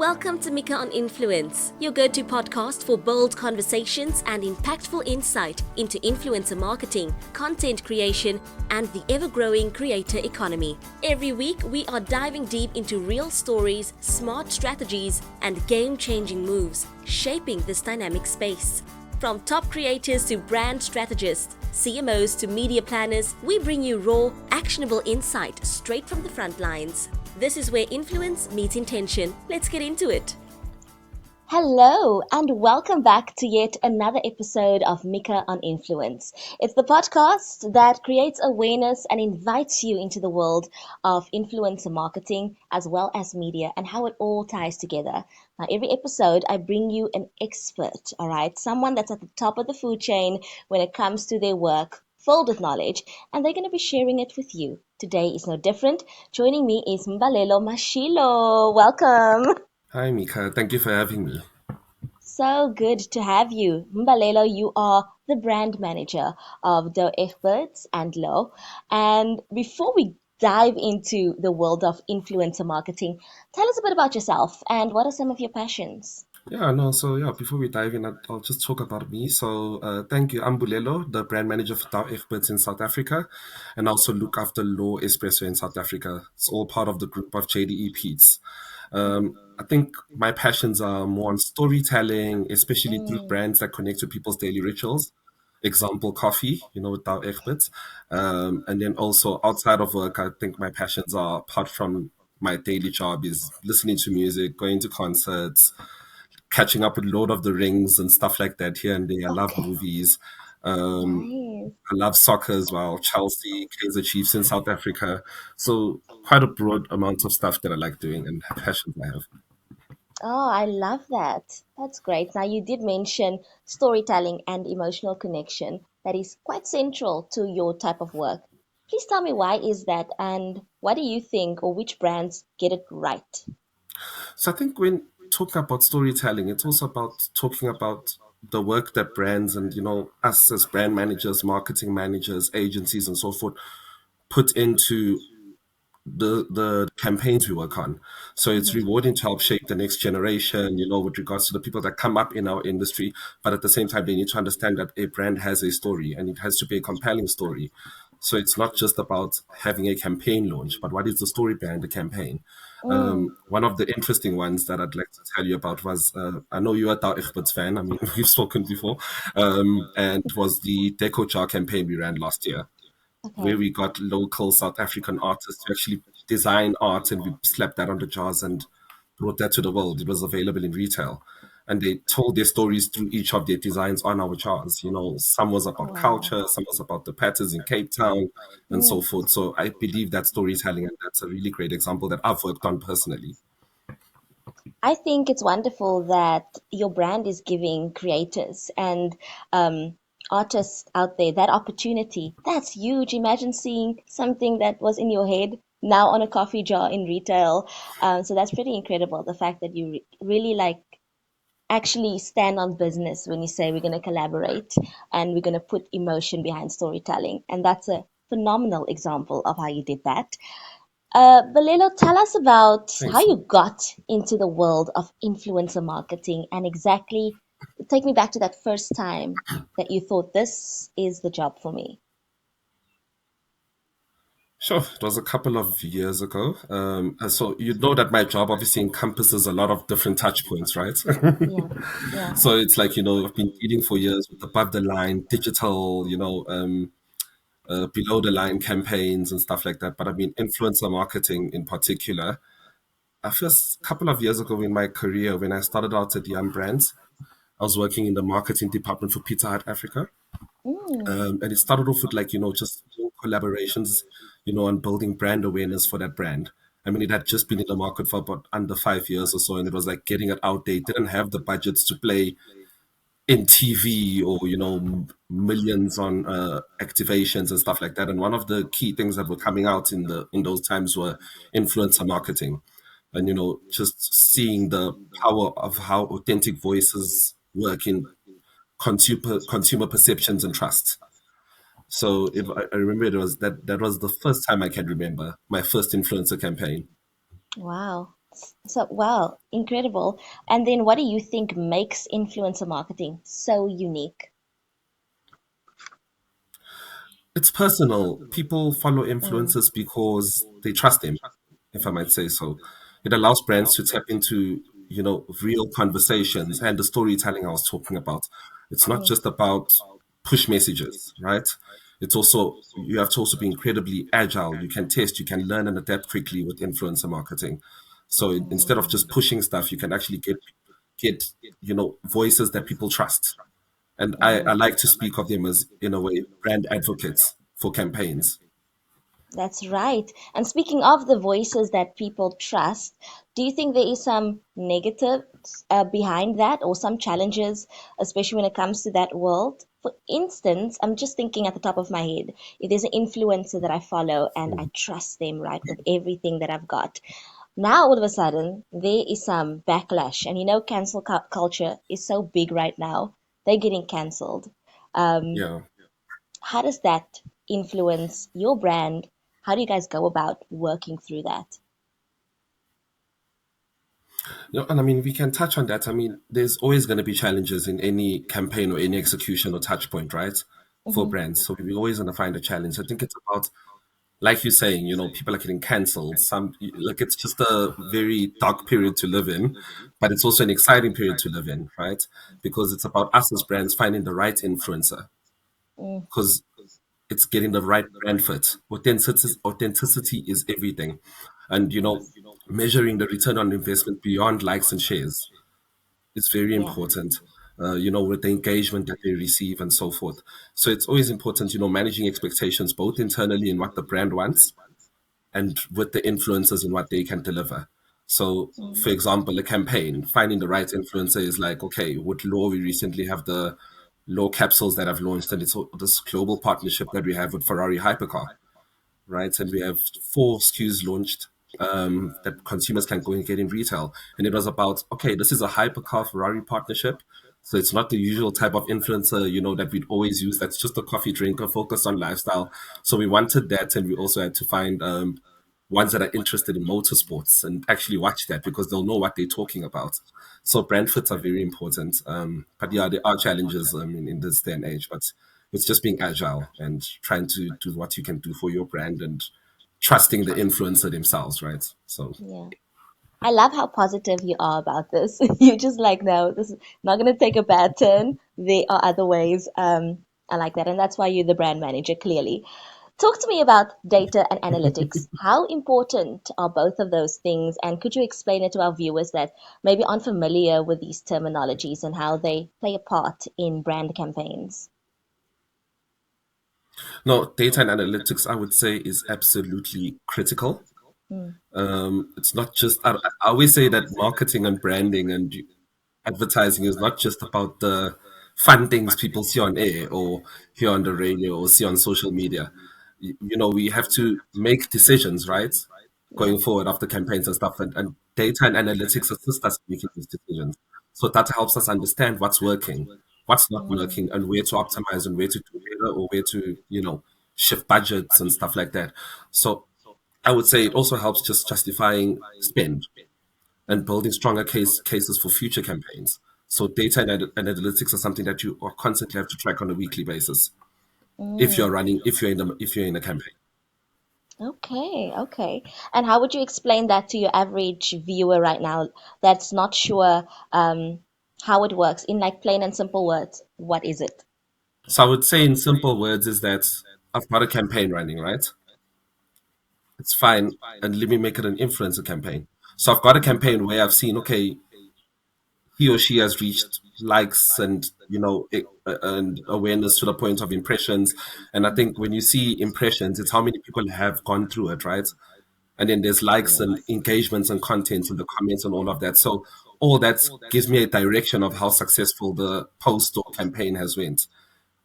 Welcome to Micka on Influence, your go-to podcast for bold conversations and impactful insight into influencer marketing, content creation, and the ever-growing creator economy. Every week, we are diving deep into real stories, smart strategies, and game-changing moves, shaping this dynamic space. From top creators to brand strategists, CMOs to media planners, we bring you raw, actionable insight straight from the front lines. This is where influence meets intention. Let's get into it. Hello, and welcome back to yet another episode of Micka on Influence. It's the podcast that creates awareness and invites you into the world of influencer marketing as well as media and how it all ties together. Now, every episode, I bring you an expert, all right? Someone that's at the top of the food chain when it comes to their work, filled with knowledge, and they're going to be sharing it with you. Today is no different. Joining me is Mbulelo Mashilo. Welcome. Hi, Micka. Thank you for having me. So good to have you. Mbulelo, you are the brand manager of Dough Experts and Low. And before we dive into the world of influencer marketing, tell us a bit about yourself and what are some of your passions? Before we dive in, I'll just talk about me. Thank you. I'm Mbulelo, the brand manager for Dough Experts in South Africa, and also look after Low Espresso in South Africa. It's all part of the group of JDE Pete's. I think my passions are more on storytelling, especially through brands that connect to people's daily rituals. Example, coffee, with our experts. And then also outside of work, I think my passions are, apart from my daily job, is listening to music, going to concerts, catching up with Lord of the Rings and stuff like that here and there. I love Okay, movies. Um, nice. I love soccer as well. Chelsea, Kaizer Chiefs in South Africa. So quite a broad amount of stuff that I like doing and passions I have. Oh, I love that. That's great. Now, you did mention storytelling and emotional connection. That is quite central to your type of work. Please tell me why is that and what do you think or which brands get it right? So I think when talking about storytelling, it's also about talking about the work that brands and us as brand managers, marketing managers, agencies, and so forth put into the campaigns we work on. So it's Mhm. rewarding to help shape the next generation, with regards to the people that come up in our industry. But at the same time, they need to understand that a brand has a story and it has to be a compelling story. So it's not just about having a campaign launch, but what is the story behind the campaign? Mm. One of the interesting ones that I'd like to tell you about was I know you're a Tao Ichbit's fan. I mean, we've spoken before, and was the Deco Jar campaign we ran last year, where Okay. we got local South African artists to actually design art, and we slapped that on the jars and brought that to the world. It was available in retail. And they told their stories through each of their designs on our jars. Some was Oh, about wow. culture, some was about the patterns in Cape Town, and so Mm. forth. So I believe that storytelling, and that's a really great example that I've worked on personally. I think it's wonderful that your brand is giving creators and artists out there that opportunity. That's huge. Imagine seeing something that was in your head now on a coffee jar in retail. So that's pretty incredible. The fact that you really like actually stand on business when you say we're going to collaborate and we're going to put emotion behind storytelling. And that's a phenomenal example of how you did that. Mbulelo, tell us about how Thanks. you got into the world of influencer marketing and exactly take me back to that first time that you thought this is the job for me. Sure, it was a couple of years ago. And so you know that my job obviously encompasses a lot of different touch points, right? Yeah, yeah. So it's like, I've been dealing for years with above the line, digital, below the line campaigns and stuff like that. But I mean, influencer marketing in particular. I first, a couple of years ago in my career, when I started out at Young Brands, I was working in the marketing department for Pizza Hut Africa. Mm, And it started off with like, just doing collaborations, on building brand awareness for that brand. I mean, it had just been in the market for about under 5 years or so, and it was like getting it out there. It didn't have the budgets to play in TV or, millions on activations and stuff like that. And one of the key things that were coming out in those times were influencer marketing. And, just seeing the power of how authentic voices work in consumer perceptions and trust. So if I remember, it was that was the first time I can remember my first influencer campaign. wow. So, wow, incredible. And then what do you think makes influencer marketing so unique? It's personal. People follow Mm, influencers because they trust them, if I might say so. It allows brands to tap into, real conversations and the storytelling I was talking about. It's not mm, just about push messages, right? It's also, you have to also be incredibly agile. You can test, you can learn and adapt quickly with influencer marketing. So instead of just pushing stuff, you can actually get, voices that people trust. And I mm. like to speak of them as, in a way, brand advocates for campaigns. That's right. And speaking of the voices that people trust, do you think there is some negatives behind that or some challenges, especially when it comes to that world? For instance, I'm just thinking at the top of my head, if there's an influencer that I follow and I trust them, right, with everything that I've got. Now, all of a sudden, there is some backlash. And cancel culture is so big right now. They're getting canceled. Um, Yeah. how does that influence your brand? How do you guys go about working through that? And I mean, we can touch on that. I mean, there's always going to be challenges in any campaign or any execution or touch point, right? For Hmm. brands. So we're always going to find a challenge. I think it's about, like you're saying, people are getting cancelled. Like, it's just a very dark period to live in, but it's also an exciting period to live in, right? Because it's about us as brands finding the right influencer. Mm, Because it's getting the right brand fit. Authenticity is everything. And, measuring the return on investment beyond likes and shares is very yeah. important, with the engagement that they receive and so forth. So it's always important, managing expectations both internally in what the brand wants and with the influencers in what they can deliver. So, for Mm, example, a campaign, finding the right influencer is like, okay, with Law, we recently have the Law capsules that have launched, and it's this global partnership that we have with Ferrari Hypercar, right? And we have 4 SKUs launched that consumers can go and get in retail. And it was about, okay, this is a hypercar Ferrari partnership. So it's not the usual type of influencer, that we'd always use. That's just a coffee drinker focused on lifestyle. So we wanted that, and we also had to find ones that are interested in motorsports and actually watch that because they'll know what they're talking about. So brand fits are very important. But yeah, there are challenges in this day and age, but it's just being agile and trying to do what you can do for your brand and trusting the influencer themselves, right? So yeah. I love how positive you are about this. You're just like, no, this is not going to take a bad turn. There are other ways. I like that. And that's why you're the brand manager, clearly. Talk to me about data and analytics. How important are both of those things? And could you explain it to our viewers that maybe aren't familiar with these terminologies and how they play a part in brand campaigns? no, data and analytics, I would say, is absolutely critical. Mm, It's not just, I always say that marketing and branding and advertising is not just about the fun things people see on air or hear on the radio or see on social media. We have to make decisions, right? yeah. Going forward after campaigns and stuff. And data and analytics assist us in making these decisions. So that helps us understand what's working, what's not Mm, working, and where to optimize and where to do better or where to, shift budgets and stuff like that. So I would say it also helps just justifying spend and mm, building stronger cases for future campaigns. So data and analytics are something that you are constantly have to track on a weekly basis mm. if you're in a campaign. Okay, okay. And how would you explain that to your average viewer right now that's not sure how it works in like plain and simple words? What is it? So I would say in simple words is that I've got a campaign running, right? It's fine, and let me make it an influencer campaign. So I've got a campaign where I've seen, okay, he or she has reached likes and and awareness to the point of impressions. And I think when you see impressions, it's how many people have gone through it, right? And then there's likes and Yes. engagements and content in the comments and all of that. So all that gives me a direction of how successful the post or campaign has went.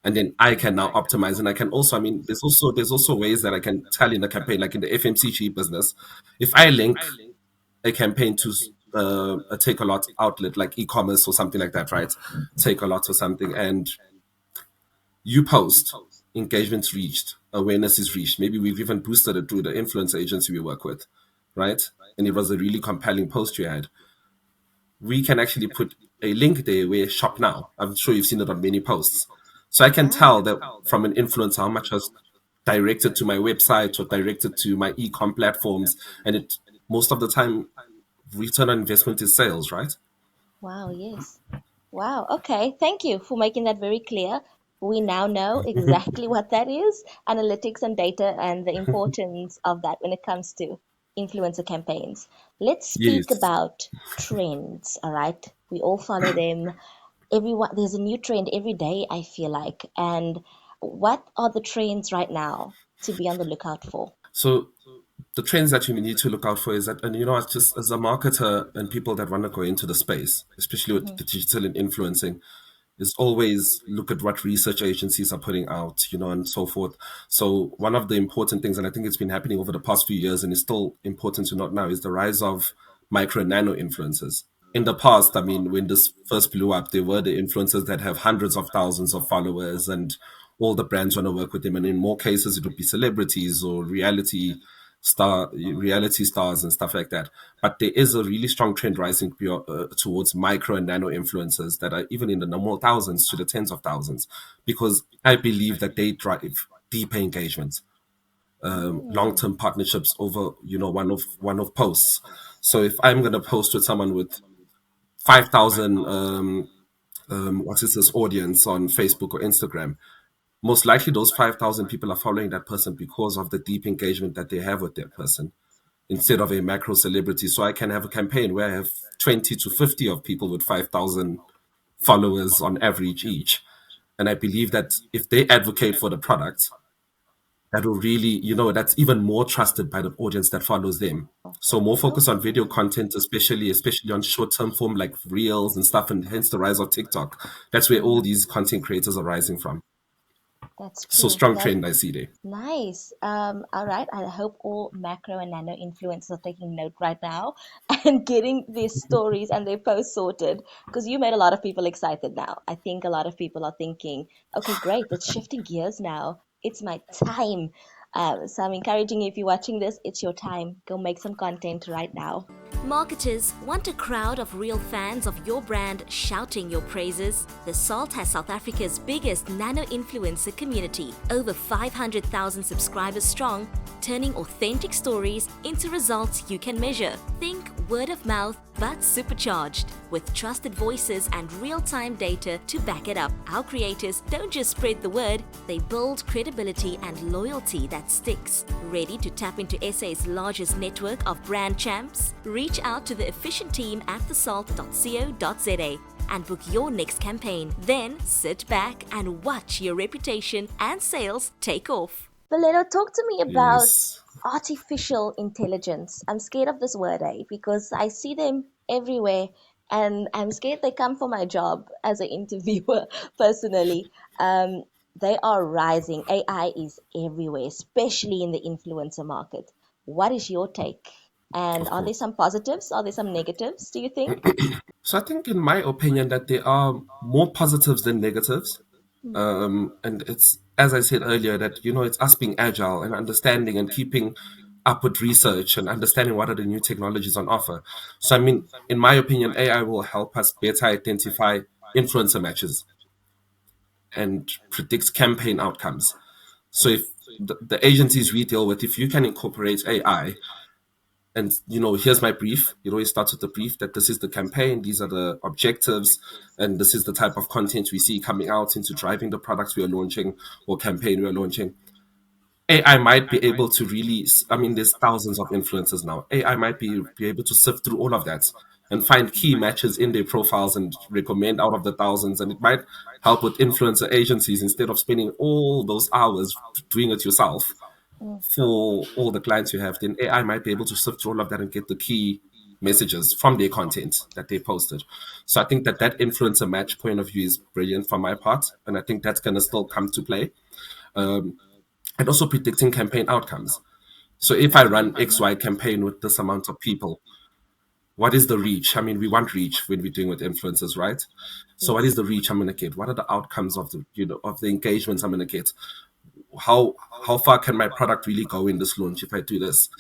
And then I can now optimize, and I can also, I mean, there's also ways that I can tell in the campaign, like in the FMCG business, if I link a campaign to a take a lot outlet like e-commerce or something like that, right? Take a lot or something, and you post, engagement's reached, awareness is reached. Maybe we've even boosted it through the influencer agency we work with. right? And it was a really compelling post you had, we can actually put a link there where shop now. I'm sure you've seen it on many posts. So I can Wow. tell that from an influencer how much was directed to my website or directed to my e-com platforms. And it most of the time return on investment is sales, right? Wow, yes. Wow. Okay. Thank you for making that very clear. We now know exactly what that is, analytics and data, and the importance of that when it comes to influencer campaigns. Let's speak Yes. about trends, all right? We all follow them. Everyone, there's a new trend every day, I feel like. And what are the trends right now to be on the lookout for? So the trends that you need to look out for is that, and it's just as a marketer and people that want to go into the space, especially with Mhm. the digital and influencing, is always look at what research agencies are putting out, and so forth. So one of the important things, and I think it's been happening over the past few years and is still important to note now, is the rise of micro and nano influencers. In the past, I mean, when this first blew up, there were the influencers that have hundreds of thousands of followers and all the brands want to work with them. And in more cases, it would be celebrities or reality stars and stuff like that. But there is a really strong trend rising towards micro and nano influencers that are even in the normal thousands to the tens of thousands, because I believe that they drive deeper engagement, Mm. long-term partnerships over one of posts. So if I'm going to post with someone with 5,000 what's this audience on Facebook or Instagram, most likely those 5,000 people are following that person because of the deep engagement that they have with that person instead of a macro celebrity. So I can have a campaign where I have 20 to 50 of people with 5,000 followers on average each. And I believe that if they advocate for the product, that will really, that's even more trusted by the audience that follows them. So more focus on video Okay. content, especially on short-term form like reels and stuff, and hence the rise of TikTok. That's where all Mm. these content creators are rising from. That's So true. strong That trend I see there. nice. All right. I hope all macro and nano influencers are taking note right now and getting their stories and their posts sorted because you made a lot of people excited now. I think a lot of people are thinking, okay, great, it's shifting gears now. It's my time. So I'm encouraging you, if you're watching this, it's your time. Go make some content right now. Marketers want a crowd of real fans of your brand shouting your praises? The Salt has South Africa's biggest nano influencer community, over 500,000 subscribers strong, turning authentic stories into results you can measure. Think word of mouth, but supercharged, with trusted voices and real-time data to back it up. Our creators don't just spread the word, they build credibility and loyalty that sticks. Ready to tap into SA's largest network of brand champs? Reach out to the efficient team at thesalt.co.za and book your next campaign. Then sit back and watch your reputation and sales take off. Valero, talk to me about Yes. artificial intelligence. I'm scared of this word, because I see them everywhere and I'm scared they come for my job as an interviewer personally. Um, they are rising. AI is everywhere, especially in the influencer market. What is your take? And Of are there course. some positives? Are there some negatives, do you think? So I think, in my opinion, that there are more positives than negatives. Hmm. And it's, as I said earlier, that, it's us being agile and understanding and keeping up with research and understanding what are the new technologies on offer. So, I mean, in my opinion, AI will help us better identify influencer matches and predict campaign outcomes. So if the agencies we deal with, if you can incorporate AI, and here's my brief. It always starts with the brief that this is the campaign, these are the objectives, and this is the type of content we see coming out into driving the products we are launching or campaign we are launching. AI might be able to really, I mean, there's thousands of influencers now. AI might be able to sift through all of that and find key matches in their profiles and recommend out of the thousands. And it might help with influencer agencies instead of spending all those hours doing it yourself Mm. for all the clients you have. Then AI might be able to sift through all of that and get the key messages from their content that they posted. So I think that influencer match point of view is brilliant for my part. And I think that's going to still come to play. And also predicting campaign outcomes. So if I run XY campaign with this amount of people, what is the reach? I mean, we want reach when we're doing with influencers, right? So what is Yes. the reach I'm going to get? What are the outcomes of the engagements I'm going to get? How far can my product really go in this launch if I do this?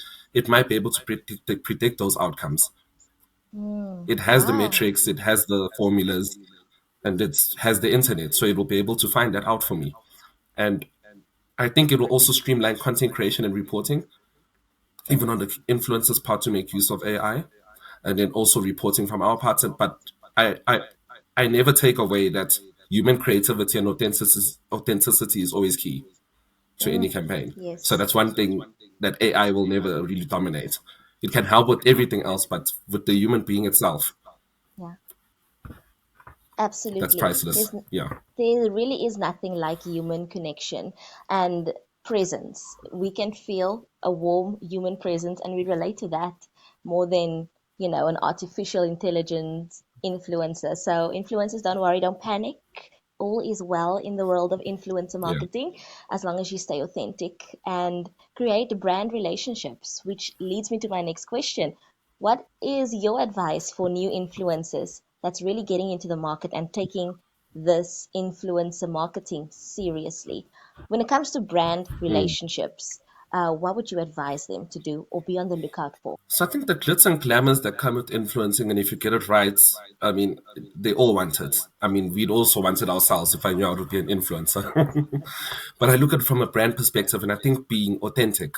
it might be able to predict those outcomes. It has the Wow. metrics, it has the formulas, and it has the internet, so it will be able to find that out for me. And I think it will also streamline content creation and reporting, even on the influencers part to make use of AI, and then also reporting from our part. But I, I, I never take away that human creativity and authenticity is always key to any campaign. So Yes. that's one thing that AI will never really dominate. It can help with everything else, but with the human being itself, Yeah. that's Absolutely. priceless. Yeah. There really is nothing like human connection and presence. We can feel a warm human presence and we relate to that more than, an artificial intelligence influencer. So influencers, don't worry, don't panic. All is well in the world of influencer Yeah. marketing as long as you stay authentic and create brand relationships, which leads me to my next question. What is your advice for new influencers that's really getting into the market and taking this influencer marketing seriously? When it comes to brand Mm. relationships, what would you advise them to do or be on the lookout for? So I think the glitz and glamours that come with influencing, and if you get it right, I mean, they all want it. I mean, we'd also want it ourselves if I knew I would be an influencer. But I look at it from a brand perspective, and I think being authentic,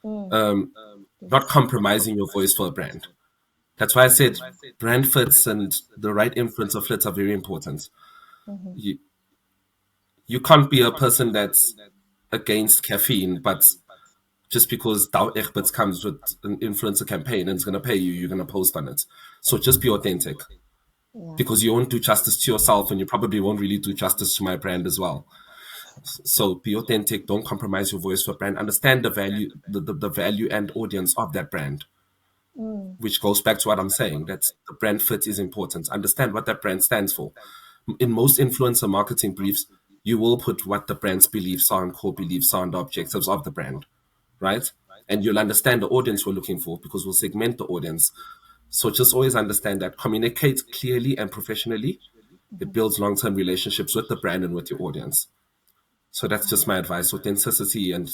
Mm, not yes. compromising your voice for a brand. That's why I said brand fits and the right influencer fits are very important. Hmm. You, you can't be a person that's against caffeine, but just because Dow Egberts comes with an influencer campaign and it's going to pay you, you're going to post on it. So just be authentic, Yeah. because you won't do justice to yourself and you probably won't really do justice to my brand as well. So be authentic. Don't compromise your voice for brand. Understand the value, the value and audience of that brand, Mm, which goes back to what I'm saying. That the brand fit is important. Understand what that brand stands for. In most influencer marketing briefs, you will put what the brand's beliefs are and core beliefs are and the objectives of the brand, right? And you'll understand the audience we're looking for because we'll segment the audience. So just always understand that, communicate clearly and professionally. It builds long term relationships with the brand and with your audience. So that's just my advice: authenticity and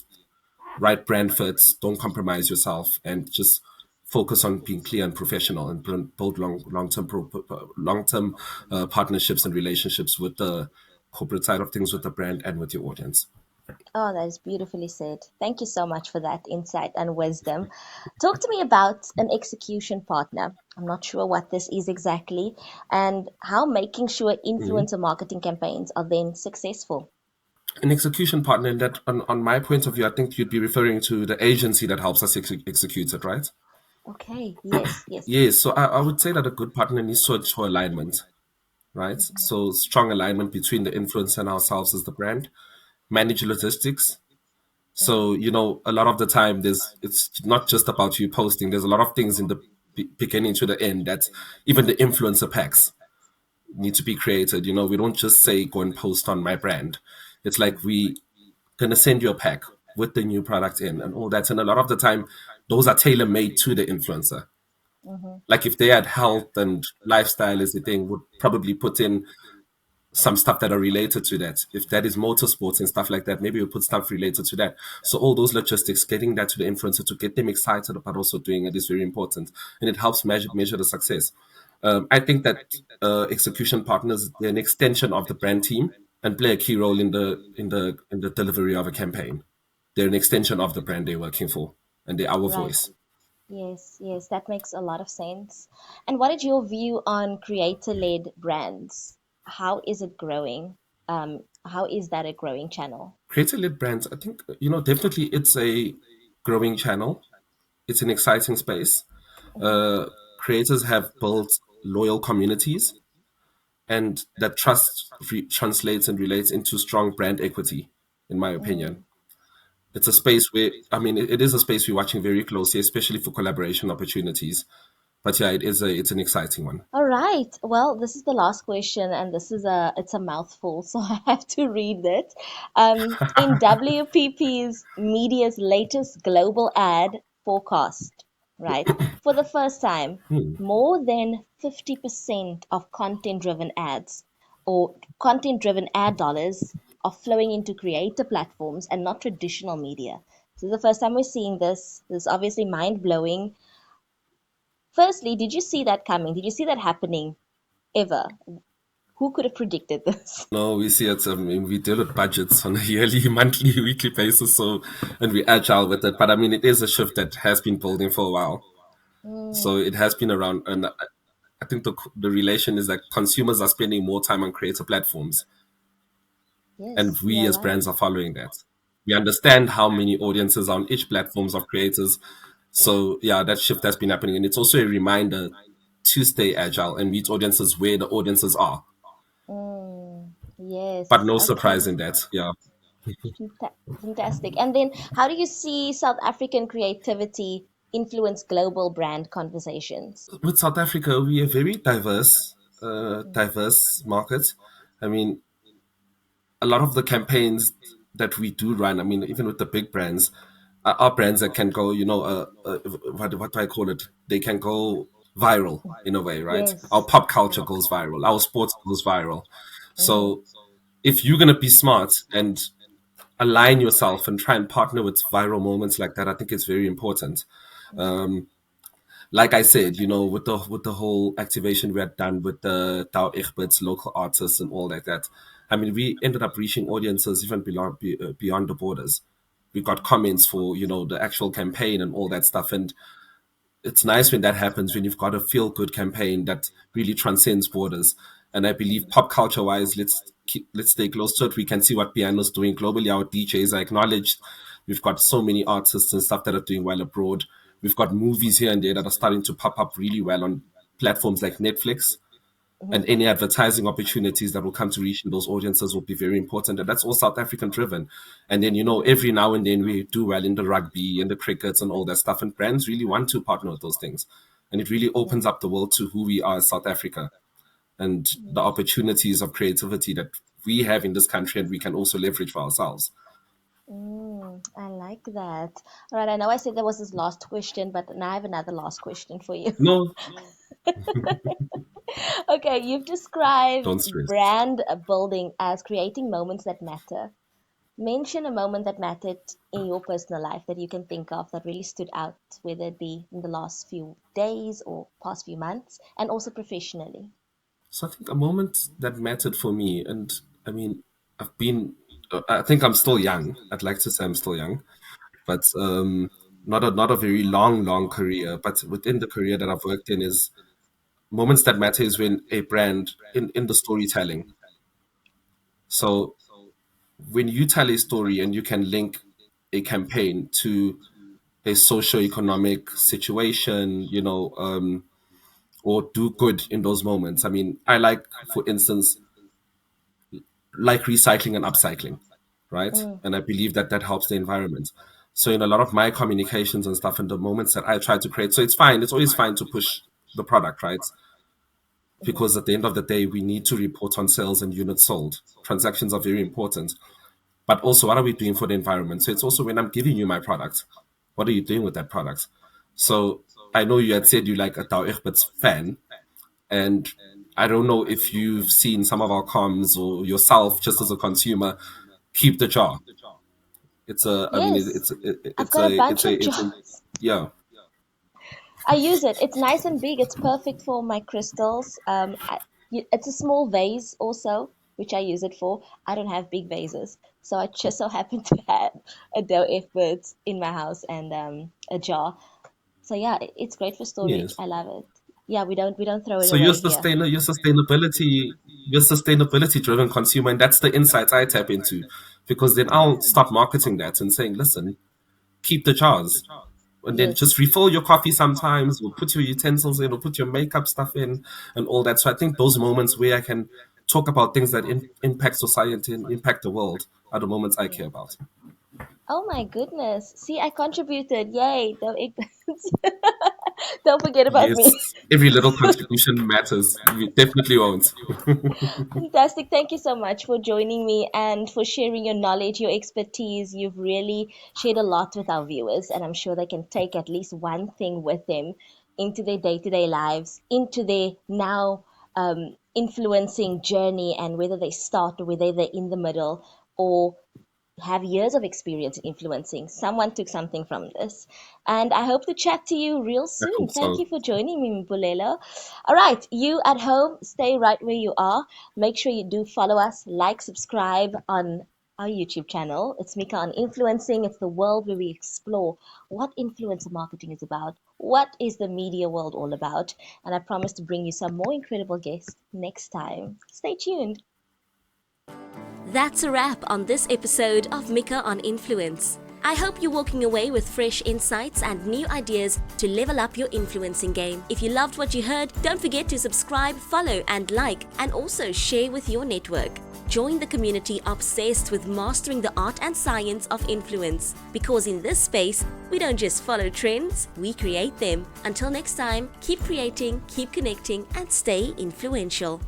right brand fits. Don't compromise yourself, and just focus on being clear and professional, and build long term partnerships and relationships with the corporate side of things, with the brand and with your audience. oh, that is beautifully said. Thank you so much for that insight and wisdom. Talk to me about an execution partner. I'm not sure what this is exactly, and how making sure Mhm. influencer marketing campaigns are then successful. An execution partner, in that, on my point of view, I think you'd be referring to the agency that helps us execute it, right? Okay, yes, yes. Yes. So I would say that a good partner needs to ensure alignment, right? So strong alignment between the influencer and ourselves as the brand. Manage logistics. So, a lot of the time it's not just about you posting. There's a lot of things in the beginning to the end that even the influencer packs need to be created. We don't just say go and post on my brand. It's like we gonna send you a pack with the new product in and all that. And a lot of the time, those are tailor made to the influencer. Mm-hmm. Like if they had health and lifestyle as a thing, would probably put in some stuff that are related to that. If that is motorsports and stuff like that, maybe we'll put stuff related to that. So all those logistics, getting that to the influencer to get them excited about also doing it is very important, and it helps measure the success. I think that execution partners, they're an extension of the brand team and play a key role in the delivery of a campaign. They're an extension of the brand they're working for, and they're our Right. voice. Yes, yes, that makes a lot of sense. And what is your view on creator-led brands? How is it growing? How is that a growing channel? Creator led brands, I think, definitely it's a growing channel. It's an exciting space. Mm-hmm. Creators have built loyal communities, and that trust translates and relates into strong brand equity, in my opinion. Mm. It's a space where, I mean, it is a space we're watching very closely, especially for collaboration opportunities. But yeah, it's an exciting one. All right. Well, this is the last question, and it's a mouthful, so I have to read it. In WPP's media's latest global ad forecast, right? For the first time, Hmm. more than 50% of content-driven ads or content-driven ad dollars are flowing into creator platforms and not traditional media. This is the first time we're seeing this. This is obviously mind blowing. Firstly, did you see that coming? Did you see that happening ever? Who could have predicted this? No, we see it. We deal with budgets on a yearly, monthly, weekly basis. So, and we agile with it. But I mean, it is a shift that has been building for a while. So Mm, it has been around, and I think the relation is that consumers are spending more time on creator platforms, and yes, you we are as right. brands are following that. We understand how many audiences are on each platforms of creators. So yeah, that shift has been happening, and it's also a reminder to stay agile and meet audiences where the audiences are. But Yes, no okay. surprise in that. Yeah. Fantastic. And then, how do you see South African creativity influence global brand conversations? With South Africa, we are very diverse market. I mean, a lot of the campaigns that we do run, I mean, even with the big brands, are brands that can go, what do I call it? They can go viral in a way, right? Our Yes. pop culture goes viral, our sports goes viral. So if you're gonna be smart and align yourself and try and partner with viral moments like that, I think it's very important. Like I said, with the whole activation we had done with the Tao Egberts, local artists, and all like that. I mean, we ended up reaching audiences even beyond the borders. We got comments for the actual campaign and all that stuff, and it's nice when that happens, when you've got a feel good campaign that really transcends borders. And I believe pop culture wise, let's stay close to it. We can see what piano's doing globally. Our DJs are acknowledged. We've got so many artists and stuff that are doing well abroad. We've got movies here and there that are starting to pop up really well on platforms like Netflix, and any advertising opportunities that will come to reaching those audiences will be very important. And that's all South African driven. And then, every now and then we do well in the rugby and the crickets and all that stuff. And brands really want to partner with those things. And it really opens up the world to who we are as South Africa and the opportunities of creativity that we have in this country and we can also leverage for ourselves. I like that. All right, I know I said there was this last question, but now I have another last question for you. No, Okay, you've described don't stress. brand building as creating moments that matter. Mention a moment that mattered in your personal life that you can think of that really stood out, whether it be in the last few days or past few months, and also professionally. So I think a moment that mattered for me, and I mean, I think I'm still young. I'd like to say I'm still young, but not a very long career. But within the career that I've worked in, is moments that matter is when a brand in the storytelling. So when you tell a story and you can link a campaign to a socio-economic situation, or do good in those moments. I mean, I like, for instance, like recycling and upcycling, right? Mm, And I believe that that helps the environment. So in a lot of my communications and stuff, and the moments that I try to create, so it's fine. It's always fine to push the product, right? Because at the end of the day, we need to report on sales and units sold. Transactions are very important. But also, what are we doing for the environment? So it's also when I'm giving you my product, what are you doing with that product? So I know you had said you like a Tau Egberts fan, and I don't know if you've seen some of our comms or yourself just as a consumer. Keep the jar. I mean, yes, I've got a bunch of it's a, jars. yeah, I use it. It's nice and big. It's perfect for my crystals. It's a small vase also, which I use it for. I don't have big vases, so I just so happen to have a dough F birds in my house and a jar. So yeah, it's great for storage. yes. I love it. Yeah, we don't throw it So away here. you're sustainability driven consumer, and that's the insights I tap into, because then I'll start marketing that and saying, listen, keep the jars. And then Yes. just refill your coffee sometimes, or put your utensils in, or put your makeup stuff in, and all that. So I think those moments where I can talk about things that impact society and impact the world are the moments I care about. Oh my goodness. See, I contributed. Yay. Don't forget about me. Yes, every little contribution matters. We definitely won't. Fantastic. Thank you so much for joining me and for sharing your knowledge, your expertise. You've really shared a lot with our viewers, and I'm sure they can take at least one thing with them into their day to day lives, into their now influencing journey, and whether they start or whether they're in the middle or have years of experience in influencing. Someone took something from this. And I hope to chat to you real I soon. hope Thank so. you for joining me, Mbulelo. All right, you at home, stay right where you are. Make sure you do follow us, like, subscribe on our YouTube channel. It's Micka on Influencing. It's the world where we explore what influencer marketing is about. What is the media world all about? And I promise to bring you some more incredible guests next time. Stay tuned. That's a wrap on this episode of Micka on Influence. I hope you're walking away with fresh insights and new ideas to level up your influencing game. If you loved what you heard, don't forget to subscribe, follow, and like, and also share with your network. Join the community obsessed with mastering the art and science of influence. Because in this space, we don't just follow trends, we create them. Until next time, keep creating, keep connecting, and stay influential.